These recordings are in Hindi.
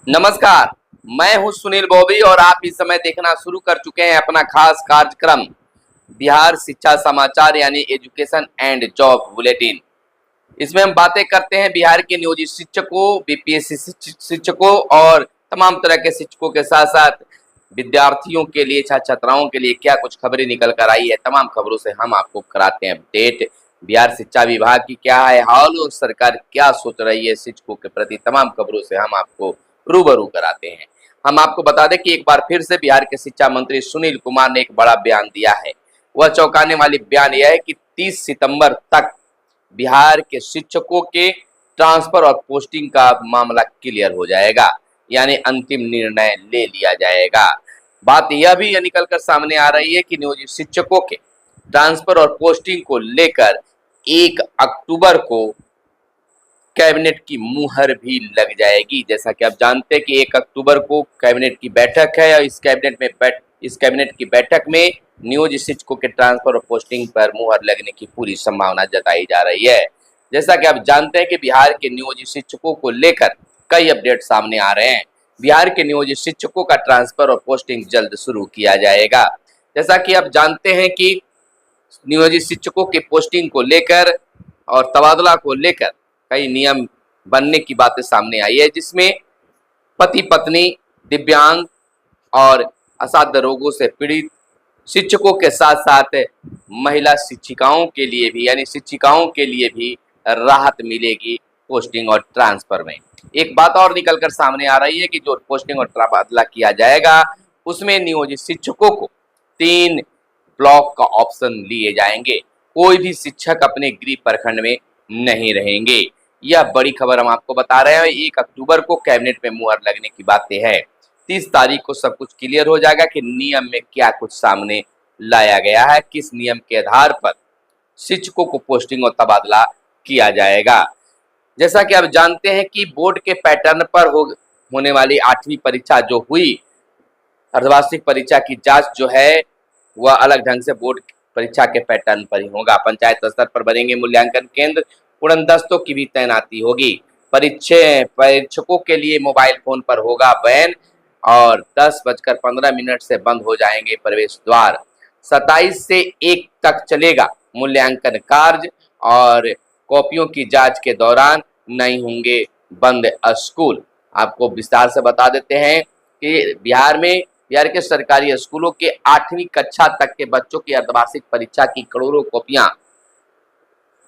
नमस्कार। मैं हूं सुनील बॉबी और आप इस समय देखना शुरू कर चुके हैं अपना खास कार्यक्रम बिहार शिक्षा समाचार यानी एजुकेशन एंड जॉब बुलेटिन। इसमें हम बातें करते हैं बिहार के नियोजित शिक्षकों, बीपीएससी शिक्षकों और तमाम तरह के शिक्षकों के साथ साथ विद्यार्थियों के लिए, छात्र छात्राओं के लिए क्या कुछ खबरें निकल कर आई है। तमाम खबरों से हम आपको कराते हैं अपडेट। बिहार शिक्षा विभाग की क्या है हाल और सरकार क्या सोच रही है शिक्षकों के प्रति, तमाम खबरों से हम आपको रूबरू कराते हैं। हम आपको बता दें कि एक बार फिर से बिहार के शिक्षा मंत्री सुनील कुमार ने एक बड़ा बयान दिया है। वह चौंकाने वाली बयान यह है कि 30 सितंबर तक बिहार के शिक्षकों के ट्रांसफर और पोस्टिंग का मामला क्लियर हो जाएगा, यानी अंतिम निर्णय ले लिया जाएगा। बात यह भी निकल कर सामने आ रही है कि नियोजित शिक्षकों के ट्रांसफर और पोस्टिंग को लेकर 1 अक्टूबर को कैबिनेट की मुहर भी लग जाएगी। जैसा कि आप जानते हैं कि 1 अक्टूबर को कैबिनेट की बैठक है और इस कैबिनेट की बैठक में नियोजित शिक्षकों के ट्रांसफर और पोस्टिंग पर मुहर लगने की पूरी संभावना जताई जा रही है। जैसा कि आप जानते हैं कि बिहार के नियोजित शिक्षकों को लेकर कई अपडेट सामने आ रहे हैं। बिहार के नियोजित शिक्षकों का ट्रांसफर और पोस्टिंग जल्द शुरू किया जाएगा। जैसा कि आप जानते हैं कि नियोजित शिक्षकों की पोस्टिंग को लेकर और तबादला को लेकर कई नियम बनने की बातें सामने आई है, जिसमें पति पत्नी, दिव्यांग और असाध्य रोगों से पीड़ित शिक्षकों के साथ साथ महिला शिक्षिकाओं के लिए भी, यानी शिक्षिकाओं के लिए भी राहत मिलेगी पोस्टिंग और ट्रांसफर में। एक बात और निकलकर सामने आ रही है कि जो पोस्टिंग और तबादला किया जाएगा उसमें नियोजित शिक्षकों को 3 ब्लॉक का ऑप्शन लिए जाएंगे। कोई भी शिक्षक अपने गृह प्रखंड में नहीं रहेंगे। यह बड़ी खबर हम आपको बता रहे हैं। 1 अक्टूबर को कैबिनेट में मुहर लगने की बातें हैं। 30 तारीख को सब कुछ क्लियर हो जाएगा कि नियम में क्या कुछ सामने लाया गया है, किस नियम के आधार पर शिक्षकों को पोस्टिंग और तबादला किया जाएगा। जैसा कि आप जानते हैं कि बोर्ड के पैटर्न पर होने वाली 8वीं परीक्षा जो हुई, अर्धवार्षिक परीक्षा की जांच जो है वह अलग ढंग से बोर्ड परीक्षा के पैटर्न पर ही होगा। पंचायत स्तर पर बनेंगे मूल्यांकन केंद्र, उड़नदस्तों की भी तैनाती होगी। परीक्षकों के लिए मोबाइल फोन पर होगा बैन और 10:15 से बंद हो जाएंगे प्रवेश द्वार। 27 से 1 तक चलेगा मूल्यांकन कार्य और कॉपियों की जांच के दौरान नहीं होंगे बंद स्कूल। आपको विस्तार से बता देते हैं कि बिहार के सरकारी स्कूलों के 8वीं कक्षा तक के बच्चों की अर्धवार्षिक परीक्षा की करोड़ों कॉपियां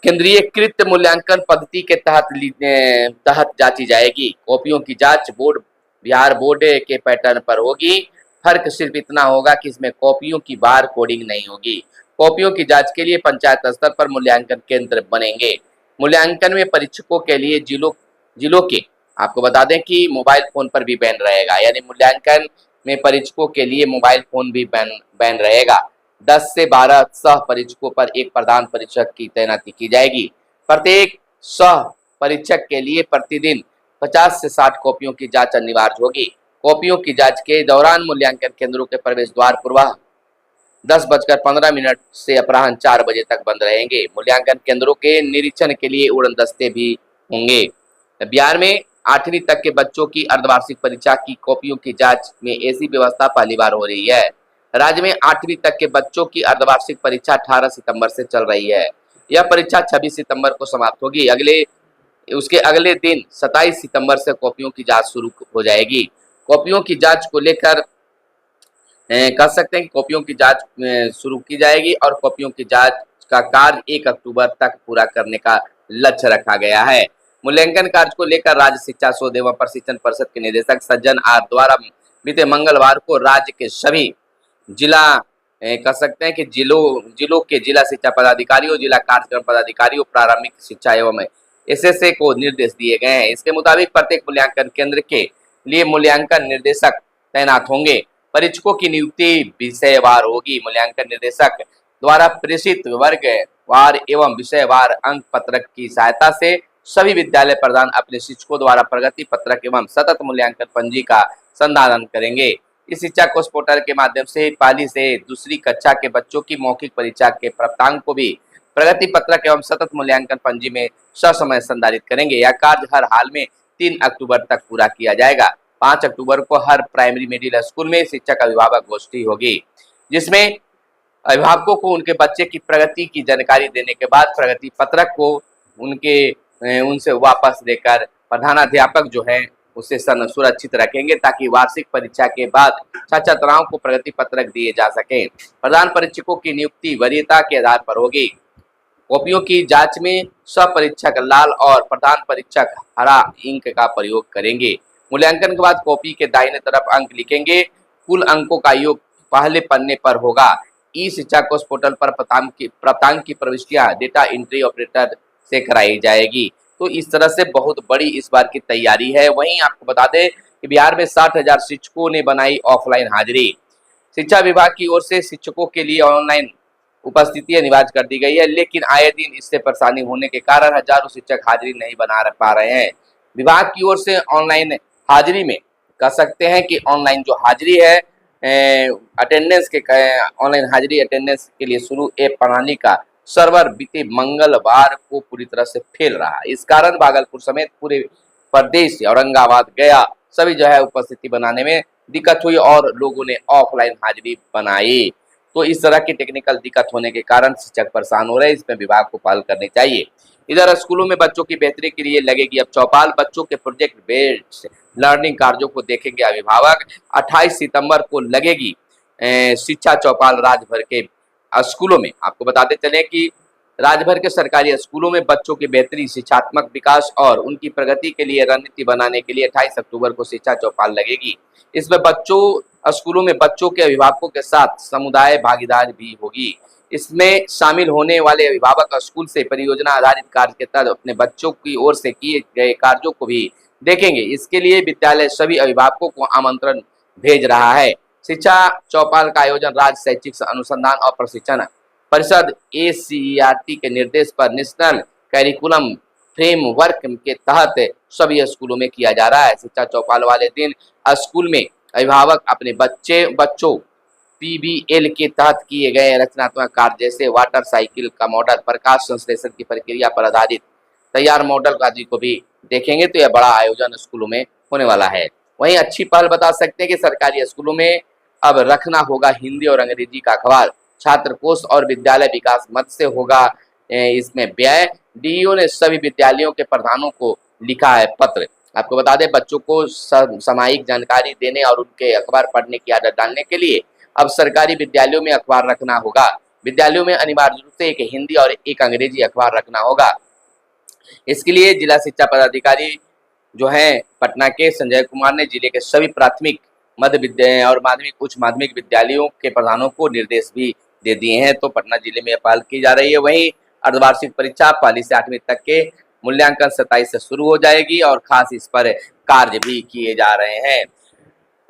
केंद्रीयकृत मूल्यांकन पद्धति के तहत जांची जाएगी। कॉपियों की जांच बिहार बोर्ड के पैटर्न पर होगी। फर्क सिर्फ इतना होगा कि इसमें कॉपियों की बार कोडिंग नहीं होगी। कॉपियों की जांच के लिए पंचायत स्तर पर मूल्यांकन केंद्र बनेंगे। मूल्यांकन में परीक्षकों के लिए जिलों के, आपको बता दें कि मोबाइल फोन पर भी बैन रहेगा, यानी मूल्यांकन में परीक्षकों के लिए मोबाइल फोन भी बैन रहेगा। 10 से 12 सह परीक्षकों पर एक प्रधान परीक्षक की तैनाती की जाएगी। प्रत्येक सह परीक्षक के लिए प्रतिदिन 50 से 60 कॉपियों की जांच अनिवार्य होगी। कॉपियों की जांच के दौरान मूल्यांकन केंद्रों के प्रवेश द्वार पूर्व 10:15 से अपराह्न 4 बजे तक बंद रहेंगे। मूल्यांकन केंद्रों के निरीक्षण के लिए उड़नदस्ते भी होंगे। बिहार में 8वीं तक के बच्चों की अर्धवार्षिक परीक्षा की कॉपियों की जांच में ऐसी व्यवस्था पहली बार हो रही है। राज्य में 8वीं तक के बच्चों की अर्धवार्षिक परीक्षा 18 सितंबर से चल रही है। यह परीक्षा 26 सितंबर को समाप्त होगी। उसके अगले दिन 27 सितंबर से कॉपियों की जांच शुरू हो जाएगी। कॉपियों की जांच को लेकर कह सकते हैं कि कॉपियों की जांच शुरू की जाएगी और कॉपियों की जांच का कार्य 1 अक्टूबर तक पूरा करने का लक्ष्य रखा गया है। मूल्यांकन कार्य को लेकर राज्य शिक्षा शोध एवं प्रशिक्षण परिषद के निदेशक सज्जन आर द्वारा बीते मंगलवार को राज्य के सभी जिला कह सकते हैं कि जिलों के जिला शिक्षा पदाधिकारियों, जिला कार्यक्रम पदाधिकारियों, प्रारंभिक शिक्षा एवं एसएसए को निर्देश दिए गए हैं। इसके मुताबिक प्रत्येक मूल्यांकन केंद्र के लिए मूल्यांकन निर्देशक तैनात होंगे। परीक्षकों की नियुक्ति विषयवार होगी। मूल्यांकन निर्देशक द्वारा प्रेषित वर्गवार एवं विषयवार अंक पत्रक की सहायता से सभी विद्यालय प्रधान अपने शिक्षकों द्वारा प्रगति पत्रक एवं सतत मूल्यांकन पंजी का संधारण करेंगे। इस शिक्षा कोष पोर्टल के माध्यम से पहली से दूसरी कक्षा के बच्चों की मौखिक परीक्षा के प्राप्तांक को भी प्रगति पत्रक एवं सतत मूल्यांकन पंजी में ससमय संधारित करेंगे। यह कार्य हर हाल में 3 अक्टूबर तक पूरा किया जाएगा। 5 अक्टूबर को हर प्राइमरी मिडिल स्कूल में शिक्षक अभिभावक गोष्ठी होगी, जिसमें अभिभावकों को उनके बच्चे की प्रगति की जानकारी देने के बाद प्रगति पत्रक को उनसे वापस लेकर प्रधानाध्यापक जो है उसे सुरक्षित रखेंगे, ताकि वार्षिक परीक्षा के बाद छात्र छात्राओं को प्रगति पत्रक दिए जा सके। प्रधान परीक्षकों की नियुक्ति वरीयता के आधार पर होगी। कॉपियों की जांच में स्वपरीक्षक लाल और प्रधान परीक्षक हरा इंक का प्रयोग करेंगे। मूल्यांकन के बाद कॉपी के दाहिने तरफ अंक लिखेंगे। कुल अंकों का योग पहले पन्ने पर होगा। ई शिक्षा कोष पोर्टल पर प्राप्तांक की प्रविष्टियां डेटा एंट्री ऑपरेटर से कराई जाएगी। तो इस तरह से बहुत बड़ी इस बार की तैयारी है। वहीं आपको बता दें कि बिहार में 60,000 शिक्षकों ने बनाई ऑफलाइन हाजिरी। शिक्षा विभाग की ओर से शिक्षकों के लिए ऑनलाइन उपस्थिति अनिवार्य कर दी गई है, लेकिन आए दिन इससे परेशानी होने के कारण हजारों शिक्षक हाजिरी नहीं बना पा रहे हैं। विभाग की ओर से ऑनलाइन हाजिरी में कह सकते हैं कि ऑनलाइन जो हाजिरी है अटेंडेंस के ऑनलाइन हाजिरी अटेंडेंस के लिए शुरू ऐप प्रणाली का सर्वर बीते मंगलवार को पूरी तरह से फेल रहा। इस कारण भागलपुर समेत पूरे प्रदेश औरंगाबाद गया सभी जो है उपस्थिति बनाने में दिक्कत हुई और लोगों ने ऑफलाइन हाजिरी बनाई। तो इस तरह की टेक्निकल दिक्कत होने के कारण शिक्षक परेशान हो रहे हैं। इसमें विभाग को पहल करनी चाहिए। इधर स्कूलों में बच्चों की बेहतरी के लिए लगेगी अब चौपाल। बच्चों के प्रोजेक्ट बेस्ड लर्निंग कार्यों को देखेंगे अभिभावक। 28 सितंबर को लगेगी शिक्षा चौपाल राज्यभर के स्कूलों में। आपको बताते चले कि राज्यभर के सरकारी स्कूलों में बच्चों की बेहतरी, शिक्षात्मक विकास और उनकी प्रगति के लिए रणनीति बनाने के लिए 28 अक्टूबर को शिक्षा चौपाल लगेगी। इसमें स्कूलों में बच्चों के अभिभावकों के साथ समुदाय भागीदारी भी होगी। इसमें शामिल होने वाले अभिभावक स्कूल से परियोजना आधारित कार्य के तहत अपने बच्चों की ओर से किए गए कार्यों को भी देखेंगे। इसके लिए विद्यालय सभी अभिभावकों को आमंत्रण भेज रहा है। शिक्षा चौपाल का आयोजन राज्य शैक्षिक अनुसंधान और प्रशिक्षण परिषद ACERT के निर्देश पर नेशनल करिकुलम फ्रेमवर्क के तहत सभी स्कूलों में किया जा रहा है। शिक्षा चौपाल वाले दिन स्कूल में अभिभावक अपने बच्चों PBL के तहत किए गए रचनात्मक कार्य जैसे वाटर साइकिल का मॉडल, प्रकाश संश्लेषण की प्रक्रिया पर आधारित तैयार मॉडल आदि को भी देखेंगे। तो यह बड़ा आयोजन स्कूलों में होने वाला है। वहीं अच्छी पहल बता सकते हैं कि सरकारी स्कूलों में अब रखना होगा हिंदी और अंग्रेजी का अखबार। छात्र कोष और विद्यालय विकास मद से होगा इसमें व्यय। DEO ने सभी विद्यालयों के प्रधानों को लिखा है पत्र। आपको बता दें बच्चों को सामयिक जानकारी देने और उनके अखबार पढ़ने की आदत डालने के लिए अब सरकारी विद्यालयों में अखबार रखना होगा। विद्यालयों में अनिवार्य रूप से एक हिंदी और एक अंग्रेजी अखबार रखना होगा। इसके लिए जिला शिक्षा पदाधिकारी जो हैं पटना के संजय कुमार ने जिले के सभी प्राथमिक मध्य विद्यालय और माध्यमिक उच्च माध्यमिक विद्यालयों के प्रधानों को निर्देश भी दे दिए हैं। तो पटना जिले में पहल की जा रही है। वहीं अर्धवार्षिक परीक्षा 1 से 8वीं तक के मूल्यांकन 27 से शुरू हो जाएगी और खास इस पर कार्य भी किए जा रहे हैं।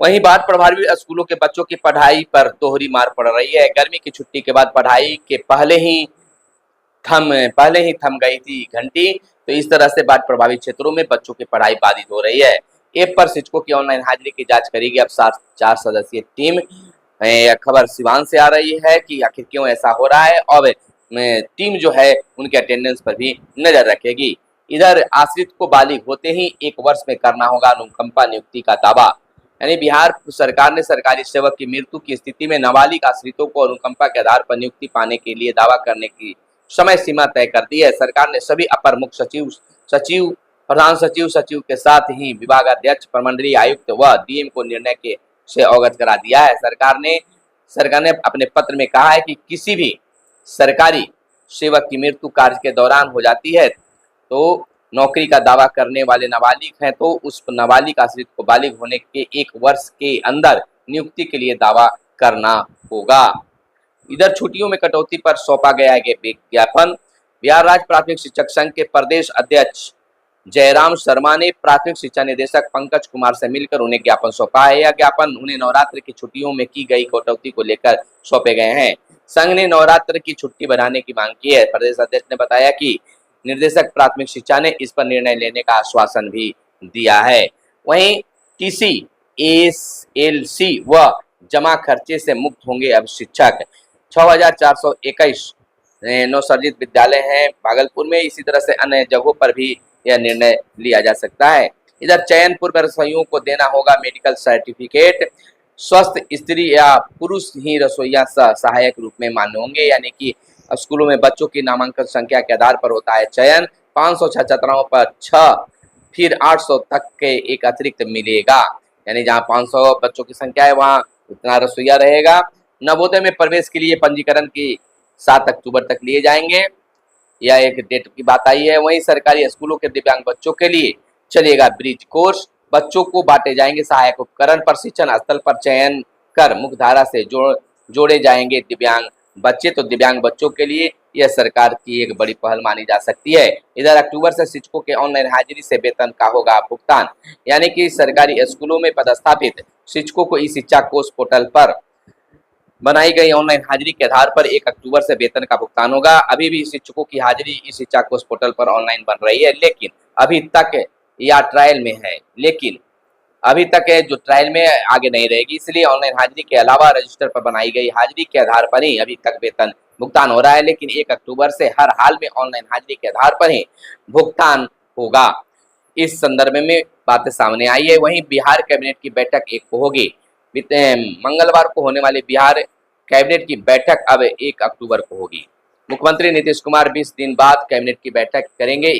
वहीं बाढ़ प्रभावित स्कूलों के बच्चों की पढ़ाई पर दोहरी मार पड़ रही है। गर्मी की छुट्टी के बाद पढ़ाई के पहले ही थम गई थी घंटी। तो इस तरह से बाढ़ प्रभावित क्षेत्रों में बच्चों की पढ़ाई बाधित हो रही है। ऐप पर शिक्षकों की ऑनलाइन हाजिरी की जांच करेगी अब 4 सदस्यीय टीम। यह खबर सिवान से आ रही है कि आखिर क्यों ऐसा हो रहा है। अब टीम जो है उनके अटेंडेंस पर भी नजर रखेगी। इधर आश्रित को बालिग होते ही 1 वर्ष में करना होगा अनुकंपा नियुक्ति का दावा। यानी बिहार सरकार ने सरकारी सेवक की मृत्यु की स्थिति में नाबालिग आश्रितों को अनुकंपा के आधार पर नियुक्ति पाने के लिए दावा करने की समय सीमा तय कर दी है। सरकार ने सभी अपर मुख्य सचिव, प्रधान सचिव के साथ ही विभागाध्यक्ष, प्रमंडलीय आयुक्त व DM को निर्णय से अवगत करा दिया है। सरकार ने अपने पत्र में कहा है कि किसी भी सरकारी सेवक की मृत्यु कार्य के दौरान हो जाती है तो नौकरी का दावा करने वाले नाबालिग हैं तो उस नाबालिग आश्रित को बालिग होने के 1 वर्ष के अंदर नियुक्ति के लिए दावा करना होगा। इधर छुट्टियों में कटौती पर सौंपा गया है विज्ञापन। बिहार राज्य प्राथमिक शिक्षक संघ के प्रदेश अध्यक्ष जयराम शर्मा ने प्राथमिक शिक्षा निदेशक पंकज कुमार से मिलकर उन्हें ज्ञापन सौंपा है। यह ज्ञापन उन्हें नवरात्र की छुट्टियों में की गई कटौती को लेकर सौंपे गए हैं। संघ ने नवरात्र की छुट्टी बढ़ाने की मांग की है। प्रदेश अध्यक्ष ने बताया कि निर्देशक प्राथमिक शिक्षा ने इस पर निर्णय लेने का आश्वासन भी दिया है। वहीं TC, SLC व जमा खर्चे से मुक्त होंगे अब शिक्षक। 6421 नवसर्जित विद्यालय हैं भागलपुर में। इसी तरह से अन्य जगहों पर भी यह निर्णय लिया जा सकता है। इधर चयन पूर्व रसोइयों को देना होगा मेडिकल सर्टिफिकेट। स्वस्थ स्त्री या पुरुष ही रसोईया सहायक रूप में मान्य होंगे, यानी कि स्कूलों में बच्चों की नामांकन संख्या के आधार पर होता है चयन। 500 छात्राओं पर 6 फिर 800 तक के एक अतिरिक्त मिलेगा, यानी जहाँ 500 बच्चों की संख्या है वहाँ उतना रसोईया रहेगा। नवोदय में प्रवेश के लिए पंजीकरण की 7 अक्टूबर तक लिए जाएंगे, यह एक डेट की बात आई है। वहीं सरकारी स्कूलों के दिव्यांग बच्चों के लिए चलेगा ब्रिज कोर्स। बच्चों को बांटे जाएंगे सहायक उपकरण। प्रशिक्षण स्थल पर चयन कर मुख्यधारा से जोड़े जाएंगे दिव्यांग बच्चे। तो दिव्यांग बच्चों के लिए यह सरकार की एक बड़ी पहल मानी जा सकती है। इधर अक्टूबर से शिक्षकों के ऑनलाइन हाजिरी से वेतन का होगा भुगतान, यानी कि सरकारी स्कूलों में पदस्थापित शिक्षकों को ई शिक्षा कोष पोर्टल पर बनाई गई ऑनलाइन हाजिरी के आधार पर 1 अक्टूबर से वेतन का भुगतान होगा। अभी भी शिक्षकों की हाजिरी ई शिक्षा कोष पोर्टल पर ऑनलाइन बन रही है, लेकिन अभी तक या ट्रायल में है, लेकिन अभी तक है जो ट्रायल में आगे नहीं रहेगी। इसलिए ऑनलाइन हाजिरी के अलावा रजिस्टर पर बनाई गई हाजिरी के आधार पर ही अभी तक वेतन भुगतान हो रहा है, लेकिन 1 अक्टूबर से हर हाल में ऑनलाइन हाजिरी के आधार पर ही भुगतान होगा। इस संदर्भ में बातें सामने आई है। वहीं बिहार कैबिनेट की बैठक एक होगी। मंगलवार को होने वाली बिहार कैबिनेट की बैठक अब 1 अक्टूबर को होगी। मुख्यमंत्री नीतीश कुमार 20 दिन बाद कैबिनेट की बैठक करेंगे।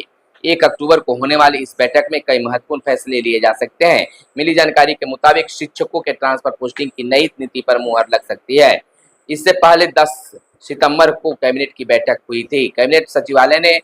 1 अक्टूबर को होने वाली इस बैठक में कई महत्वपूर्ण फैसले लिए जा सकते हैं। मिली जानकारी के मुताबिक शिक्षकों के ट्रांसफर पोस्टिंग की नई नीति पर मुहर लग सकती है। इससे पहले 10 सितंबर को कैबिनेट की बैठक हुई थी। कैबिनेट सचिवालय ने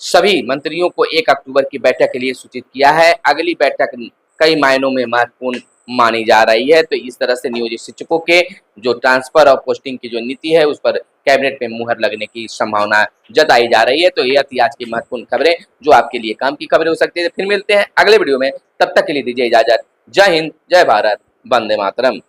सभी मंत्रियों को 1 अक्टूबर की बैठक के लिए सूचित किया है। अगली बैठक कई मायनों में महत्वपूर्ण मानी जा रही है। तो इस तरह से नियोजित शिक्षकों के जो ट्रांसफर और पोस्टिंग की जो नीति है उस पर कैबिनेट में मुहर लगने की संभावना जताई जा रही है। तो यह थी आज की महत्वपूर्ण खबरें जो आपके लिए काम की खबरें हो सकती है। फिर मिलते हैं अगले वीडियो में, तब तक के लिए दीजिए इजाजत। जय हिंद, जय भारत, वंदे मातरम।